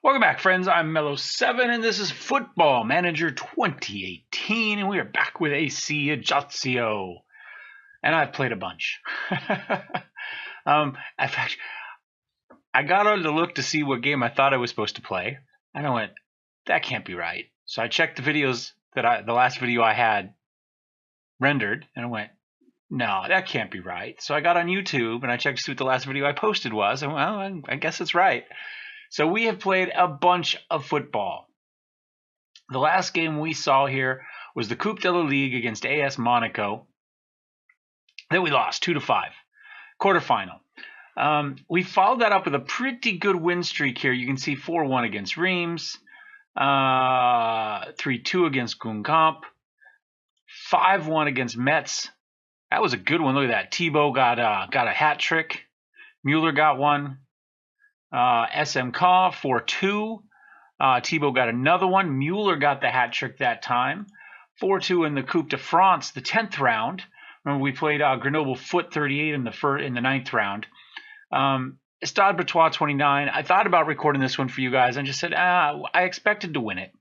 Welcome back, friends. I'm Mellowseven, and this is Football Manager 2018, and we are back with AC Ajaccio. And I've played a bunch. In fact, I got on to look to see what game I thought I was supposed to play, and I went, that can't be right. So I checked the videos the last video I had rendered, and I went, no, that can't be right. So I got on YouTube, and I checked to see what the last video I posted was, and well, I guess it's right. So we have played a bunch of football. The last game we saw here was the Coupe de la Ligue against AS Monaco. Then we lost 2-5, quarterfinal. We followed that up with a pretty good win streak here. You can see 4-1 against Reims, 3-2 against Guingamp, 5-1 against Metz. That was a good one. Look at that. Thibaut got a hat trick. Mueller got one. SMK 4-2. Thibaut got another one. Mueller got the hat trick that time. 4-2 in the Coupe de France, the 10th round. Remember, we played Grenoble Foot 38 in the 9th round. Stade Bretois 29. I thought about recording this one for you guys and just said, I expected to win it.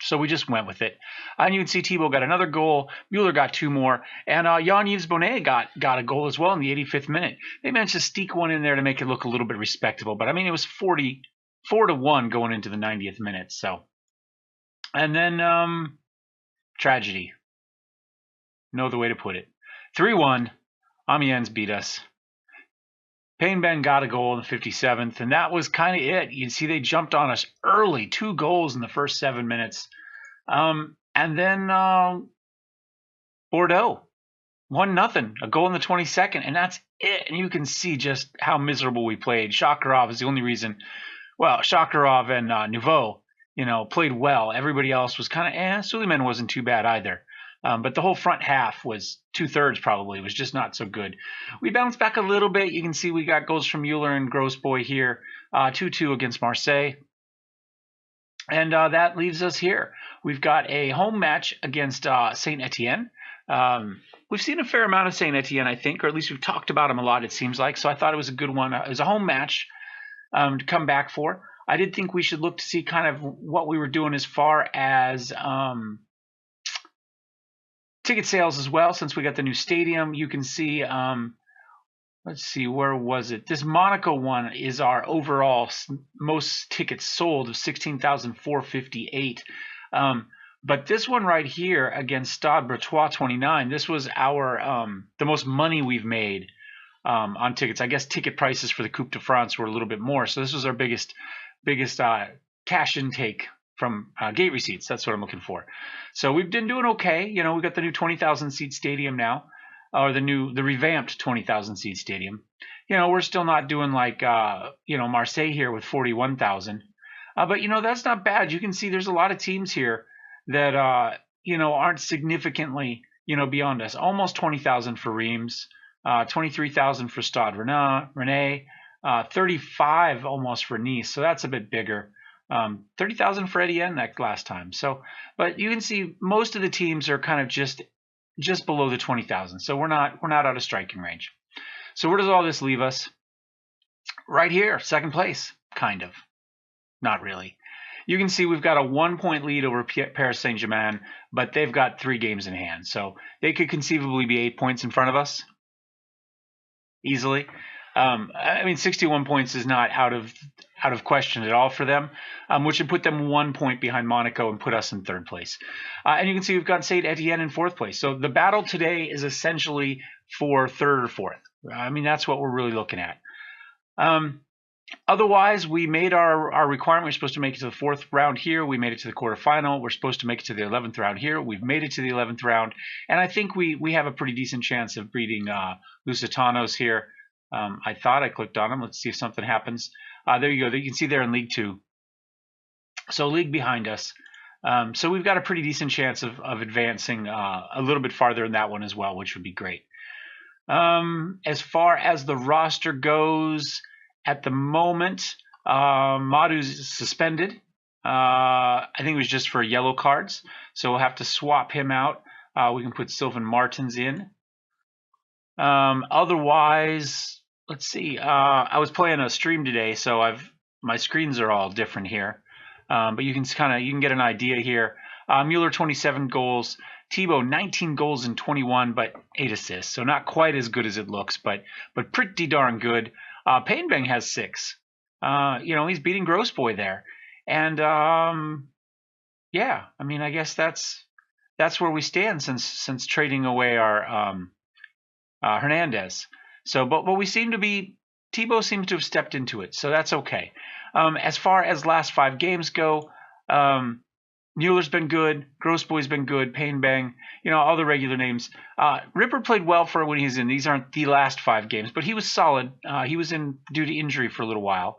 So we just went with it. And you can see Thibaut got another goal. Mueller got 2 more. And Jan-Yves Bonnet got a goal as well in the 85th minute. They managed to sneak one in there to make it look a little bit respectable. But, I mean, it was 4-1 going into the 90th minute. So, and then tragedy. No other way to put it. 3-1. Amiens beat us. Payne Ben got a goal in the 57th, and that was kind of it. You can see they jumped on us early, 2 goals in the first 7 minutes. And then Bordeaux, 1-0, a goal in the 22nd, and that's it. And you can see just how miserable we played. Shakarov is the only reason. Well, Shakarov and Nouveau, played well. Everybody else was kind of Suleiman wasn't too bad either. But the whole front half was 2/3 probably. It was just not so good. We bounced back a little bit. You can see we got goals from Mueller and Grossboy here. 2-2 against Marseille. And that leaves us here. We've got a home match against Saint-Ettienne. We've seen a fair amount of Saint-Ettienne, I think, or at least we've talked about them a lot, it seems like. So I thought it was a good one. It was a home match to come back for. I did think we should look to see kind of what we were doing as far as ticket sales as well, since we got the new stadium. You can see, let's see, where was it? This Monaco one is our overall most tickets sold of 16,458. But this one right here against Stade Bretois 29, this was our the most money we've made on tickets. I guess ticket prices for the Coupe de France were a little bit more. So this was our biggest cash intake from gate receipts. That's what I'm looking for. So we've been doing okay. We got the new 20,000 seat stadium now, or the revamped 20,000 seat stadium. We're still not doing like Marseille here with 41,000. But that's not bad. You can see there's a lot of teams here that aren't significantly beyond us. Almost 20,000 for Reims, 23,000 for Stade Rennais, 35 almost for Nice. So that's a bit bigger. 30,000 for Etienne that last time. So, but you can see most of the teams are kind of just below the 20,000. So we're not out of striking range. So where does all this leave us? Right here, second place, kind of. Not really. You can see we've got a 1-point lead over Paris Saint-Germain, but they've got 3 games in hand. So they could conceivably be 8 points in front of us easily. 61 points is not out of question at all for them, which would put them 1 point behind Monaco and put us in 3rd place. And you can see we've got Saint-Ettienne in 4th place. So the battle today is essentially for 3rd or 4th. That's what we're really looking at. Otherwise, we made our requirement. We're supposed to make it to the 4th round here. We made it to the quarterfinal. We're supposed to make it to the 11th round here. We've made it to the 11th round. And I think we have a pretty decent chance of beating Lusitanos here. I thought I clicked on them. Let's see if something happens. There you go. You can see they're in League 2. So league behind us. So we've got a pretty decent chance of advancing a little bit farther in that one as well, which would be great. As far as the roster goes, at the moment, Madu's suspended. I think it was just for yellow cards. So we'll have to swap him out. We can put Sylvain Martins in. Otherwise, let's see. I was playing a stream today, so my screens are all different here. But you can get an idea here. Mueller 27 goals, Thibaut 19 goals and 21, but 8 assists. So not quite as good as it looks, but pretty darn good. Painbang has 6. He's beating Grossboy there, and yeah, I mean, I guess that's where we stand since trading away our Hernandez. So, but we seem to be, Thibaut seems to have stepped into it, so that's okay. As far as last 5 games go, Mueller's been good, Grossboy's been good, Painbang, all the regular names. Ripper played well for when he's in. These aren't the last 5 games, but he was solid. He was in due to injury for a little while.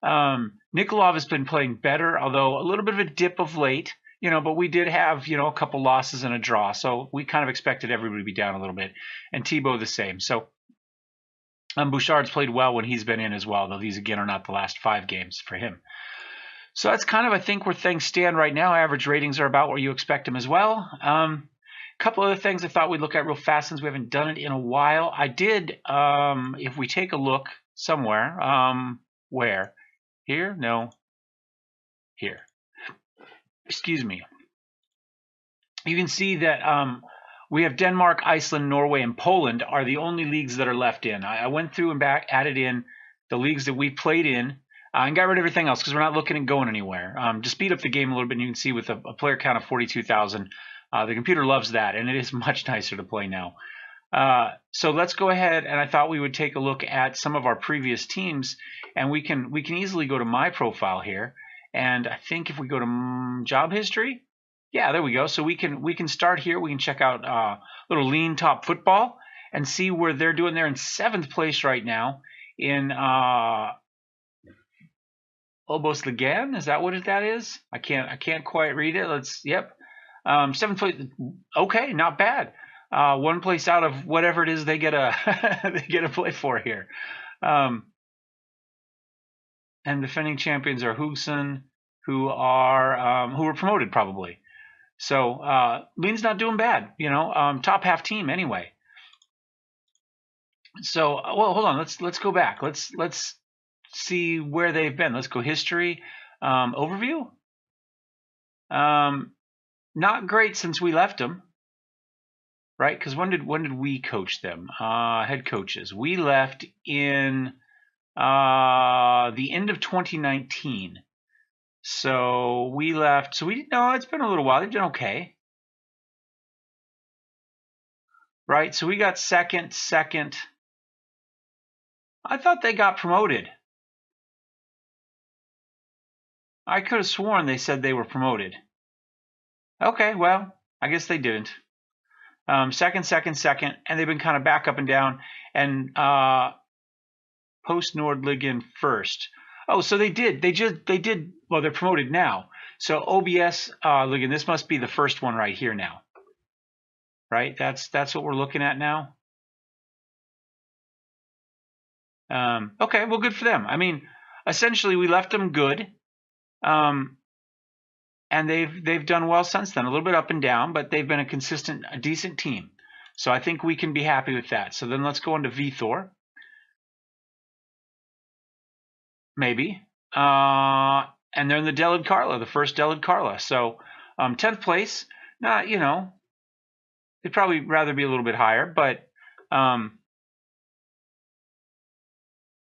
Nikolov has been playing better, although a little bit of a dip of late. But we did have, a couple losses and a draw, so we kind of expected everybody to be down a little bit, and Thibaut the same. So Bouchard's played well when he's been in as well, though these again are not the last 5 games for him. So that's kind of, I think, where things stand right now. Average ratings are about where you expect them as well. A couple other things I thought we'd look at real fast since we haven't done it in a while. I did, if we take a look somewhere, where? Here? No. Here. Excuse me. You can see that we have Denmark, Iceland, Norway, and Poland are the only leagues that are left in. I went through and added in the leagues that we played in and got rid of everything else because we're not looking at going anywhere. To speed up the game a little bit, you can see with a player count of 42,000, the computer loves that, and it is much nicer to play now. So let's go ahead, and I thought we would take a look at some of our previous teams, and we can easily go to my profile here. And I think if we go to job history, yeah, there we go. So we can start here. We can check out little Lean Top Football and see where they're doing. They're in 7th place right now in Obosligan. Is that what that is? I can't quite read it. Yep. 7th place. Okay, not bad. 1 place out of whatever it is they get a they get a play for here. And defending champions are Hugson, who were promoted probably. So Lean's not doing bad, top half team anyway. So well, hold on, let's go back. Let's see where they've been. Let's go history, overview. Not great since we left them, right? Because when did we coach them? Head coaches. We left in the end of 2019. So we left. So it's been a little while. They've done okay, right? So we got second. I thought they got promoted. I could have sworn they said they were promoted. Okay, well, I guess they didn't. Second, and they've been kind of back up and down. And Post Nordligan first. Oh, so they did. Well, they're promoted now. So OBS Ligan. This must be the first one right here now. Right? That's what we're looking at now. Okay, well, good for them. I mean, essentially, we left them good, and they've done well since then. A little bit up and down, but they've been a decent team. So I think we can be happy with that. So then let's go into Vthor. Maybe. And they're in the Delid Carla, the first Delid Carla. So 10th place, not, they'd probably rather be a little bit higher, but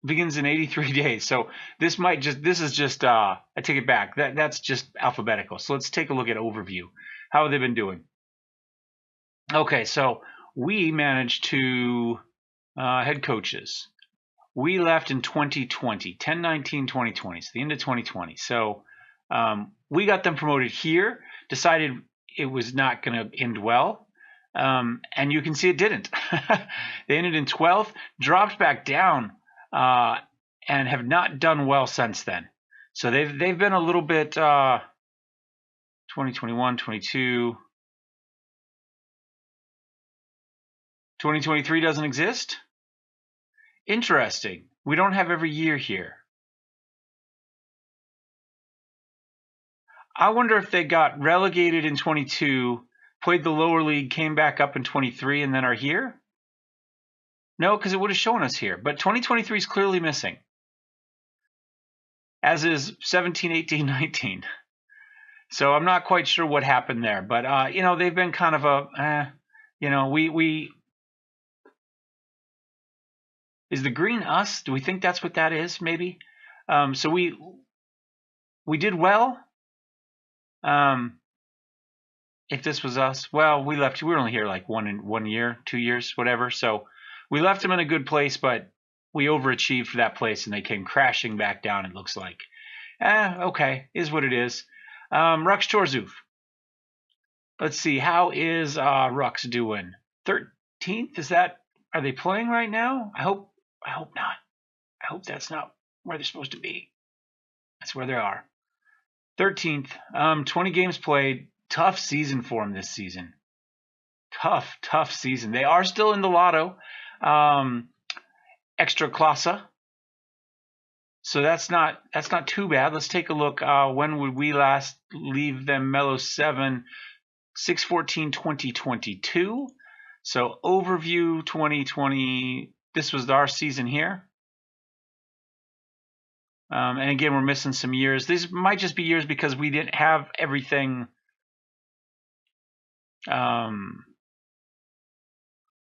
begins in 83 days. So this is just I take it back. That's just alphabetical. So let's take a look at overview. How have they been doing? Okay, so we managed to head coaches. We left in 2020, 10/19/2020, so the end of 2020. So we got them promoted here, decided it was not going to end well, and you can see it didn't. They ended in 12th, dropped back down, and have not done well since then. So they've been a little bit 2021, 22, 2023 doesn't exist. Interesting. We don't have every year here. I wonder if they got relegated in 22, played the lower league, came back up in 23, and then are here? No, because it would have shown us here. But 2023 is clearly missing, as is 17, 18, 19. So I'm not quite sure what happened there, but you know, they've been kind of you know, we is the green us? Do we think that's what that is? Maybe. So we did well. If this was us, well, we left. We were only here like 1 year, 2 years, whatever. So we left them in a good place, but we overachieved for that place, and they came crashing back down. It looks like. Okay, is what it is. Rux Chorzów. Let's see. How is Rux doing? 13th? Is that? Are they playing right now? I hope not. I hope that's not where they're supposed to be. That's where they are. 13th. 20 games played. Tough season for them this season. Tough season. They are still in the lotto. Extra Klasa. So that's not too bad. Let's take a look. When would we last leave them? Mellowseven, 6/14/2022. So overview 2020. This was our season here. And again, we're missing some years. These might just be years because we didn't have everything.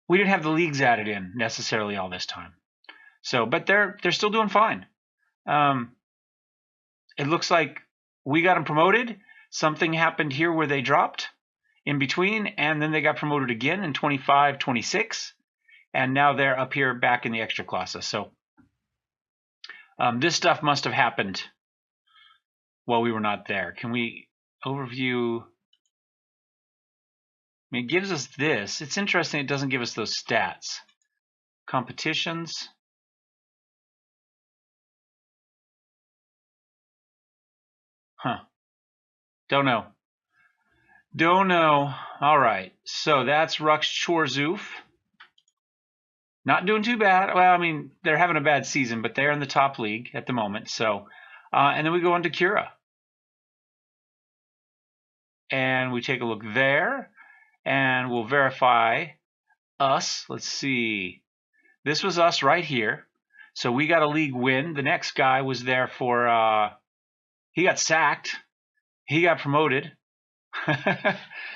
We didn't have the leagues added in necessarily all this time. So, but they're still doing fine. It looks like we got them promoted. Something happened here where they dropped in between, and then they got promoted again in 25-26, and now they're up here back in the extra Klasa. So this stuff must have happened while we were not there. Can we overview? I mean, it gives us this. It's interesting it doesn't give us those stats. Competitions. Huh. Don't know. All right. So that's Rux Chorzów. Not doing too bad. Well, I mean, they're having a bad season, but they're in the top league at the moment. So, and then we go on to Cura. And we take a look there. And we'll verify us. Let's see. This was us right here. So we got a league win. The next guy was there for, he got sacked. He got promoted.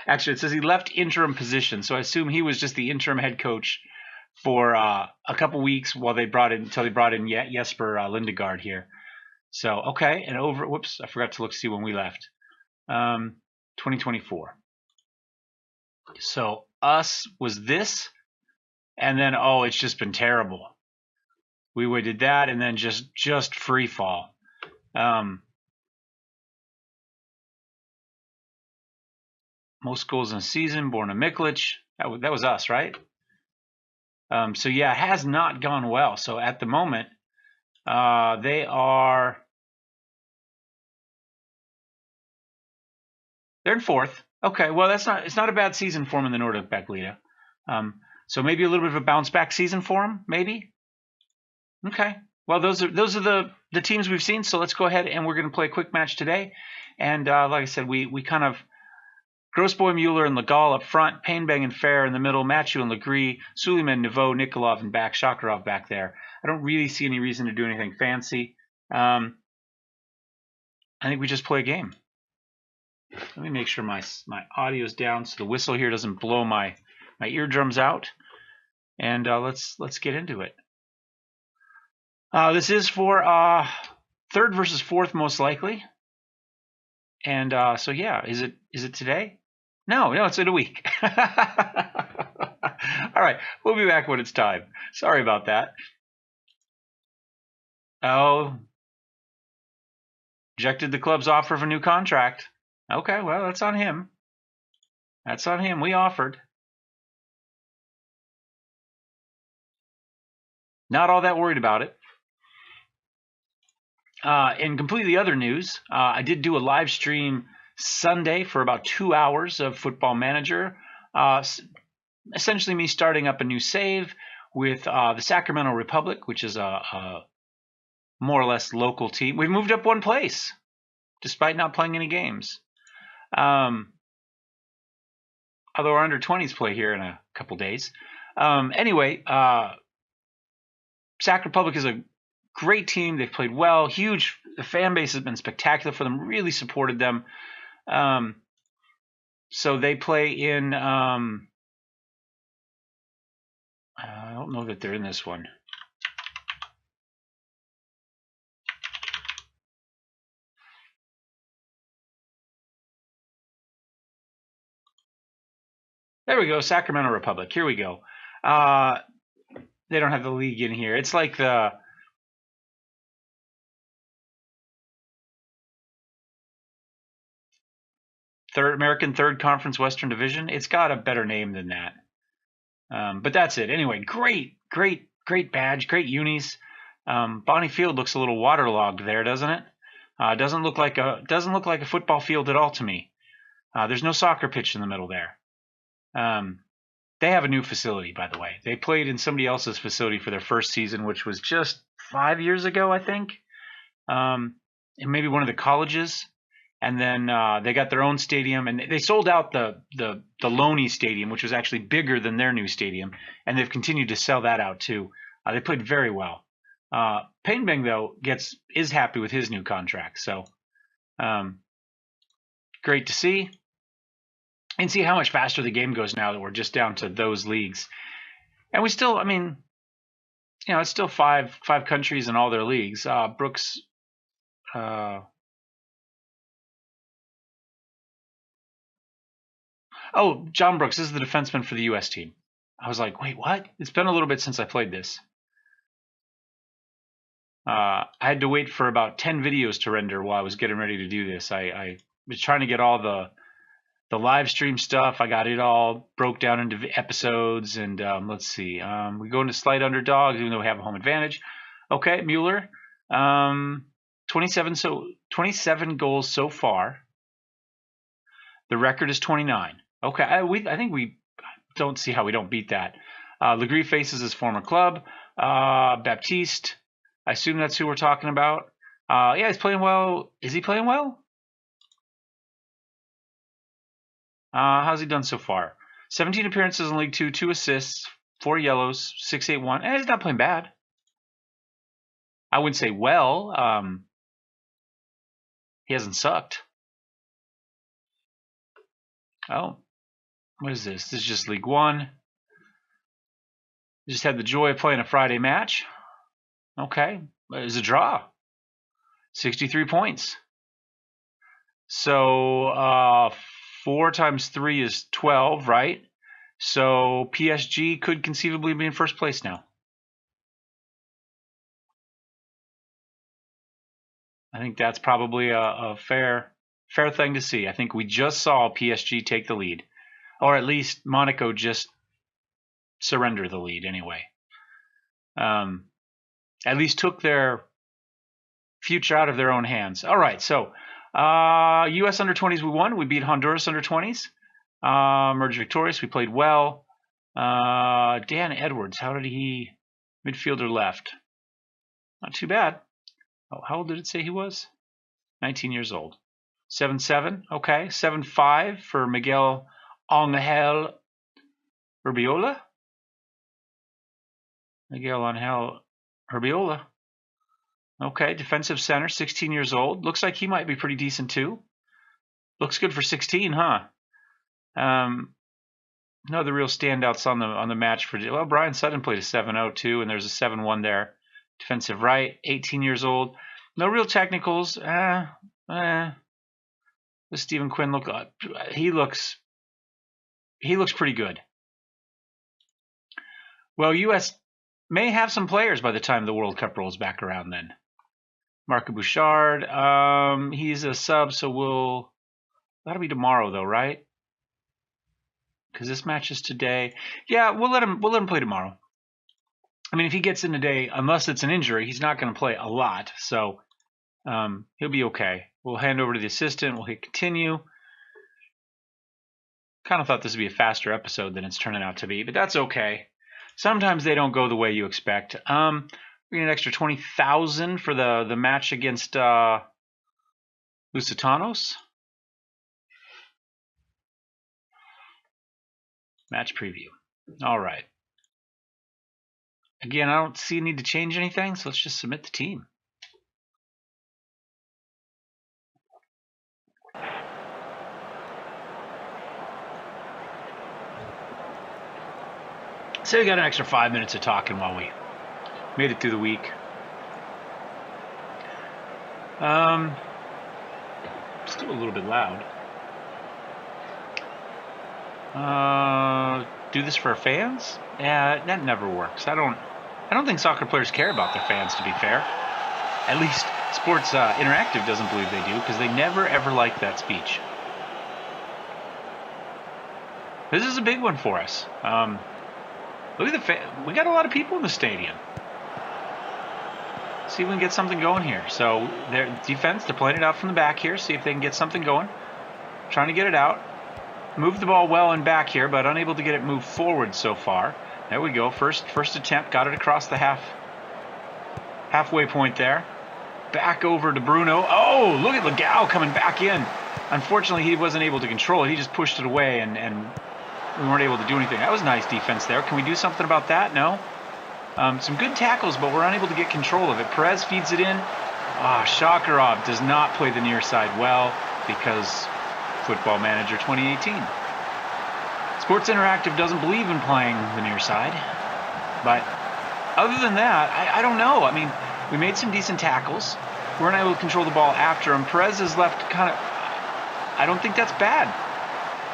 Actually, it says he left interim position. So I assume he was just the interim head coach for a couple weeks until they brought in Jesper Lindegaard here. So, okay. And whoops, I forgot to see when we left. 2024. So us was this, and then it's just been terrible. We did that, and then just free fall. Most goals in a season, Borna Miklic. That was us, right? So yeah, it has not gone well. So at the moment, they're in fourth. Okay, well it's not a bad season for them in the Nordic Bäcklida. So maybe a little bit of a bounce back season for them, maybe. Okay. Well, those are the teams we've seen. So let's go ahead and we're going to play a quick match today. And like I said, we kind of Grossboy, Mueller, and Legal up front, Painbang and Fair in the middle, Mathieu and Legree, Suleiman, Nouveau, Nikolov, and back, Shakarov back there. I don't really see any reason to do anything fancy. I think we just play a game. Let me make sure my audio is down so the whistle here doesn't blow my eardrums out. And let's get into it. This is for third versus fourth most likely. And so yeah, is it today? No, it's in a week. All right, we'll be back when it's time. Sorry about that. Rejected the club's offer of a new contract. Okay, well, that's on him. That's on him. We offered. Not all that worried about it. In completely other news, I did do a live stream Sunday for about 2 hours of Football Manager. Essentially me starting up a new save with the Sacramento Republic, which is a more or less local team. We've moved up one place, despite not playing any games. Although our under-20s play here in a couple days. Anyway, Sac Republic is a great team. They've played well. Huge. The fan base has been spectacular for them. Really supported them. So they play in. I don't know that they're in this one. There we go, Sacramento Republic. Here we go. They don't have the league in here. It's like the American Third Conference Western Division. It's got a better name than that. But that's it. Anyway, great badge, great unis. Bonnie Field looks a little waterlogged there, doesn't it? Doesn't look like a football field at all to me. There's no soccer pitch in the middle there. They have a new facility, by the way. They played in somebody else's facility for their first season, which was just 5 years ago, I think. And maybe one of the colleges. And then they got their own stadium, and they sold out the Loney Stadium, which was actually bigger than their new stadium, and they've continued to sell that out too. They played very well. Payne Bing, though, is happy with his new contract, so great to see. And see how much faster the game goes now that we're just down to those leagues. And we still, I mean, it's still five countries in all their leagues. Brooks, John Brooks, this is the defenseman for the U.S. team. I was like, wait, what? It's been a little bit since I played this. I had to wait for about 10 videos to render while I was getting ready to do this. I was trying to get all the live stream stuff. I got it all broke down into episodes, and let's see. We go into slight underdogs, even though we have a home advantage. Okay, Mueller, 27 goals so far. The record is 29. Okay, I think we don't see how we don't beat that. Legree faces his former club. Baptiste, I assume that's who we're talking about. Yeah, he's playing well. Is he playing well? How's he done so far? 17 appearances in League 2, 2 assists, 4 yellows, 6.81. He's not playing bad. I wouldn't say well. He hasn't sucked. Oh, what is this? This is just League 1. Just had the joy of playing a Friday match. Okay, it was a draw. 63 points. So 4 times 3 is 12, right? So PSG could conceivably be in first place now. I think that's probably a fair thing to see. I think we just saw PSG take the lead, or at least Monaco just surrender the lead anyway. At least took their future out of their own hands. All right, so U.S. under-20s we won. We beat Honduras under-20s. Emerged victorious. We played well. Dan Edwards, how did he? Midfielder left. Not too bad. Oh, how old did it say he was? 19 years old. 7'7", okay. 7'5" for Miguel Angel Urbiola. Miguel Angel Urbiola. Okay, defensive center, 16 years old. Looks like he might be pretty decent too. Looks good for 16, huh? No other real standouts on the match for. Well, Brian Sutton played a 7-0 too, and there's a 7-1 there. Defensive right, 18 years old. No real technicals. Stephen Quinn he looks pretty good. Well, U.S. may have some players by the time the World Cup rolls back around then. Marco Bouchard, he's a sub, so that'll be tomorrow though, right? Because this match is today. Yeah, we'll let him play tomorrow. I mean, if he gets in today, unless it's an injury, he's not going to play a lot, so he'll be okay. We'll hand over to the assistant. We'll hit continue. Kind of thought this would be a faster episode than it's turning out to be, but that's okay. Sometimes they don't go the way you expect. We need an extra 20,000 for the match against Lusitanos. Match preview. All right. Again, I don't see a need to change anything, so let's just submit the team. So we got an extra 5 minutes of talking while we made it through the week. Still a little bit loud. Do this for our fans? Yeah, that never works. I don't think soccer players care about their fans, to be fair. At least Sports Interactive doesn't believe they do, because they never ever like that speech. This is a big one for us. Look at we got a lot of people in the stadium. See if we can get something going here. So their defense, they're playing it out from the back here. See if they can get something going. Trying to get it out. Moved the ball well and back here, but unable to get it moved forward so far. There we go. First attempt. Got it across the halfway point there. Back over to Bruno. Oh, look at Legal coming back in. Unfortunately, he wasn't able to control it. He just pushed it away, and we weren't able to do anything. That was nice defense there. Can we do something about that? No. Some good tackles, but we're unable to get control of it. Perez feeds it in. Shakarov does not play the near side well because Football Manager 2018. Sports Interactive doesn't believe in playing the near side. But other than that, I don't know. I mean, we made some decent tackles. We weren't able to control the ball after him. Perez is left kind of... I don't think that's bad.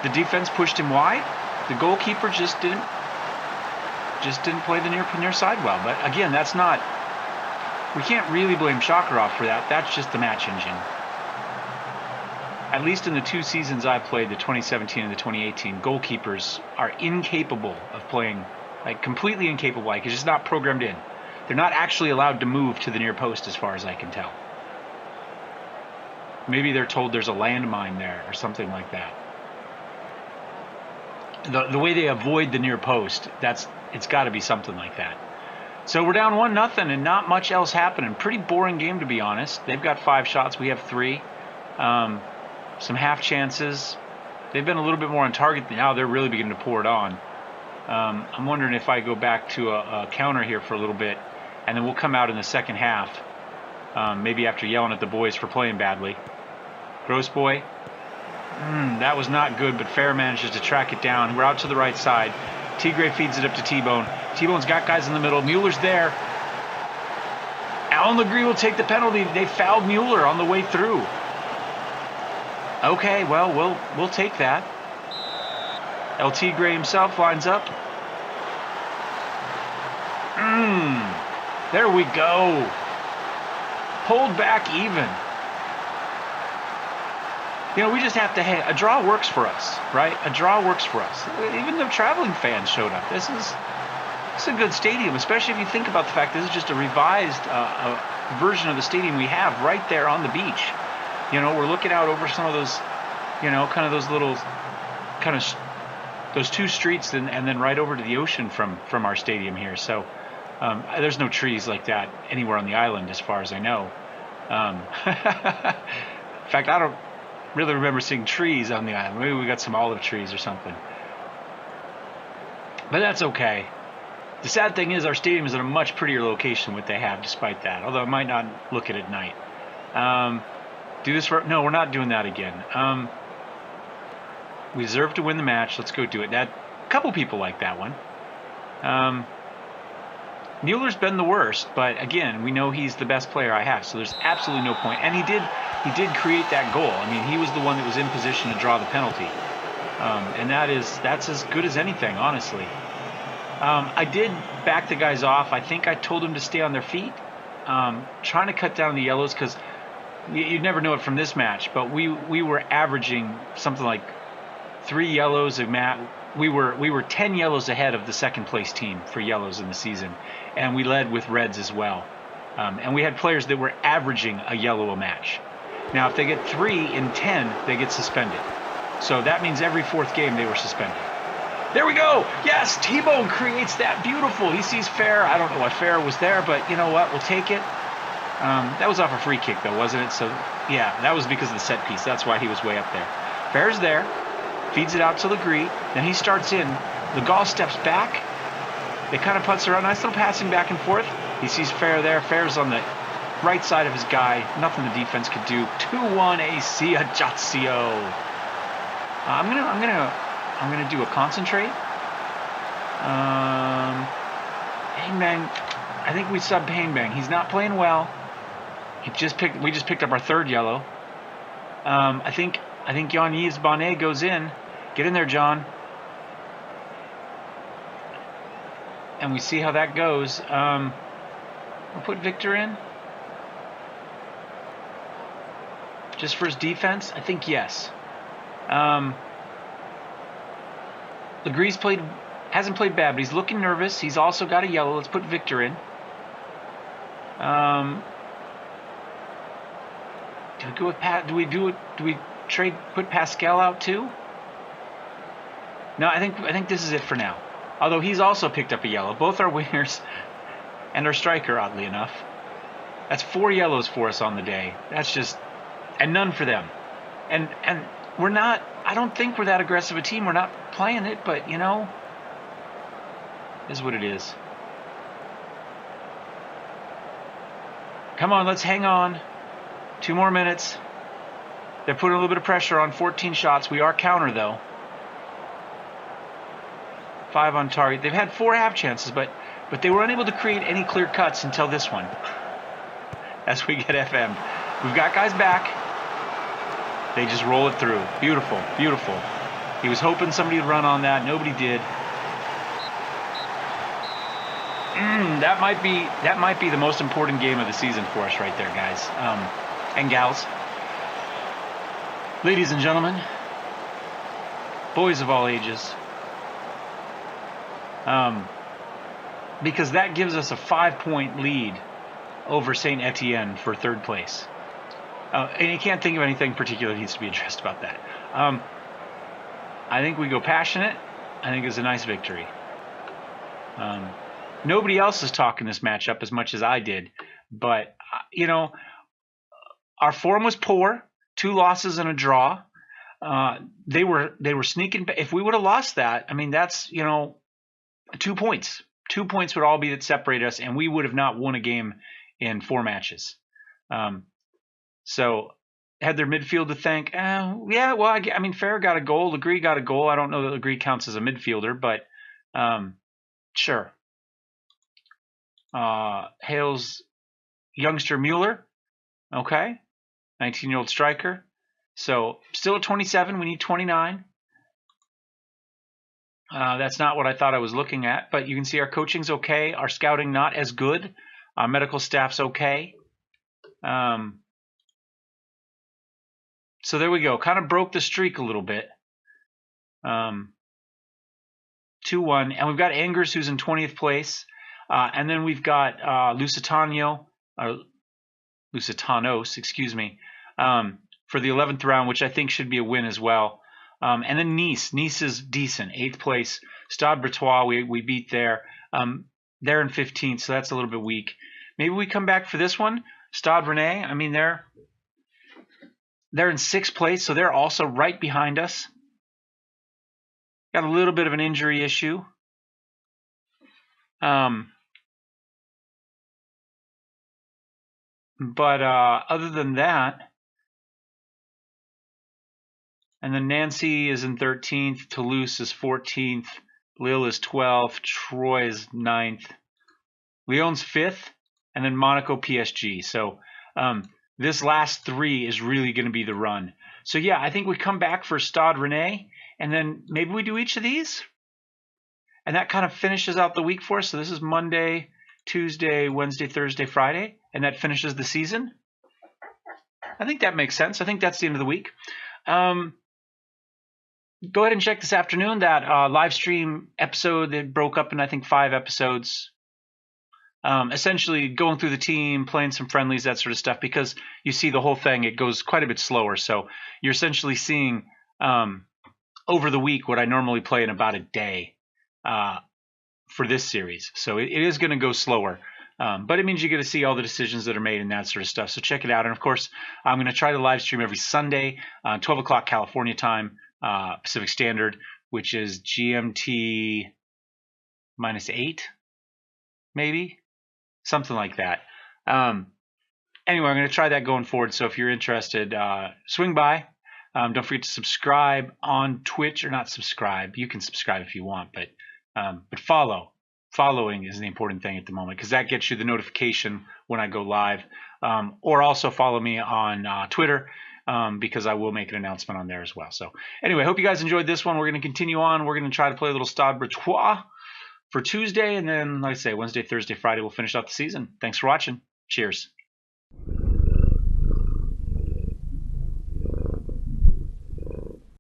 The defense pushed him wide. The goalkeeper just didn't play the near side well. But again, that's not... We can't really blame Shakarov for that. That's just the match engine. At least in the 2 seasons I've played, the 2017 and the 2018, goalkeepers are incapable of playing, like completely incapable. Like, it's just not programmed in. They're not actually allowed to move to the near post as far as I can tell. Maybe they're told there's a landmine there or something like that. The way they avoid the near post, it's got to be something like that. So we're down 1-0 and not much else happening. Pretty boring game, to be honest. They've got 5 shots. We have 3. Some half chances. They've been a little bit more on target. Now they're really beginning to pour it on. I'm wondering if I go back to a counter here for a little bit, and then we'll come out in the second half. Maybe after yelling at the boys for playing badly. Gross boy. That was not good, but Fair manages to track it down. We're out to the right side. Tigre feeds it up to T-Bone. T-Bone's got guys in the middle. Mueller's there. Alan Legree will take the penalty. They fouled Mueller on the way through. Okay, well, we'll take that. El Tigre himself lines up. There we go. Pulled back even. You know, we just have to, hey, a draw works for us, right? A draw works for us. Even the traveling fans showed up. This is a good stadium, especially if you think about the fact this is just a revised version of the stadium we have right there on the beach. You know, we're looking out over some of those, you know, kind of those little, kind of those 2 streets and then right over to the ocean from our stadium here. So there's no trees like that anywhere on the island as far as I know. In fact, I don't really remember seeing trees on the island. Maybe we got some olive trees or something. But that's okay. The sad thing is our stadium is in a much prettier location than what they have despite that. Although I might not look at it at night. Do this for... No, we're not doing that again. We deserve to win the match. Let's go do it. A couple people like that one. Mueller's been the worst, but again, we know he's the best player I have, so there's absolutely no point. And he did create that goal. I mean, he was the one that was in position to draw the penalty. And that's as good as anything, honestly. I did back the guys off. I think I told them to stay on their feet. Trying to cut down the yellows because you'd never know it from this match, but we were averaging something like 3 yellows a match. We were 10 yellows ahead of the second place team for yellows in the season, and we led with reds as well. And we had players that were averaging a yellow a match. Now, if they get 3 in 10, they get suspended. So that means every 4th game they were suspended. There we go. Yes, T-Bone creates that. Beautiful. He sees Fair. I don't know why Fair was there, but you know what? We'll take it. That was off a free kick, though, wasn't it? So, yeah, that was because of the set piece. That's why he was way up there. Fair's there. Feeds it out to Legree. Then he starts in. Legal steps back. They kind of putts around. Nice little passing back and forth. He sees Fair there. Fair's on the right side of his guy. Nothing the defense could do. 2-1 AC Ajaccio. I'm gonna do a concentrate. Hangman, I think we subbed Hangman. He's not playing well. We just picked up our third yellow. I think Jean-Yves Bonnet goes in. Get in there, John. And we see how that goes. We'll put Victor in. Just for his defense? I think yes. Legree's hasn't played bad, but he's looking nervous. He's also got a yellow. Let's put Victor in. Do we go with Pat? Do we put Pascal out too? No, I think this is it for now. Although he's also picked up a yellow. Both our wingers and our striker, oddly enough. That's 4 yellows for us on the day. That's just, and none for them. And we're not, I don't think we're that aggressive a team. We're not playing it, but you know, is what it is. Come on, let's hang on. 2 more minutes. They're putting a little bit of pressure on. 14 shots. We are counter though. 5 on target. They've had 4 half chances, but they were unable to create any clear cuts until this one. As we get FM. We've got guys back. They just roll it through. Beautiful, beautiful. He was hoping somebody would run on that. Nobody did. That might be the most important game of the season for us right there, guys. And gals. Ladies and gentlemen. Boys of all ages. Because that gives us a 5-point lead over Saint-Ettienne for 3rd place. And you can't think of anything particular that needs to be addressed about that. I think we go passionate. I think it's a nice victory. Nobody else is talking this matchup as much as I did. But, you know, our form was poor. 2 losses and a draw. They were sneaking. If we would have lost that, I mean, that's, you know, 2 points. 2 points would all be that separate us, and we would have not won a game in 4 matches. So had their midfield to thank. Yeah, well, I mean, Fair got a goal. Legree got a goal. I don't know that Legree counts as a midfielder, but sure. Hale's youngster Mueller. Okay. 19-year-old striker. So still at 27. We need 29. That's not what I thought I was looking at, but you can see our coaching's okay. Our scouting not as good. Our medical staff's okay. So there we go. Kind of broke the streak a little bit. 2-1. And we've got Angers, who's in 20th place. And then we've got Lusitanos, excuse me, for the 11th round, which I think should be a win as well. And then Nice. Nice is decent. 8th place. Stade Bretois, we beat there. They're in 15th, so that's a little bit weak. Maybe we come back for this one. Stade Rennais, I mean, they're in 6th place, so they're also right behind us. Got a little bit of an injury issue. But other than that, and then Nancy is in 13th, Toulouse is 14th, Lille is 12th, Troyes is 9th, Lyon's 5th, and then Monaco, PSG. So this last 3 is really going to be the run. So yeah, I think we come back for Stade Rennais, and then maybe we do each of these, and that kind of finishes out the week for us. So this is Monday, Tuesday, Wednesday, Thursday, Friday, and that finishes the season. I think that makes sense. I think that's the end of the week. Go ahead and check this afternoon that live stream episode that broke up in, I think, 5 episodes. Essentially going through the team, playing some friendlies, that sort of stuff, because you see the whole thing, it goes quite a bit slower. So you're essentially seeing over the week what I normally play in about a day for this series. So it is going to go slower. But it means you get to see all the decisions that are made and that sort of stuff. So check it out. And of course, I'm going to try to live stream every Sunday, 12 o'clock California time, Pacific Standard, which is GMT -8, maybe something like that. Anyway, I'm going to try that going forward. So if you're interested, swing by. Don't forget to subscribe on Twitch, or not subscribe. You can subscribe if you want, but But following is the important thing at the moment, because that gets you the notification when I go live. Or also follow me on Twitter, because I will make an announcement on there as well. So anyway, hope you guys enjoyed this one. We're going to continue on. We're going to try to play a little Stade Breton for Tuesday, and then, like I say, Wednesday, Thursday, Friday, we'll finish out the season. Thanks for watching. Cheers.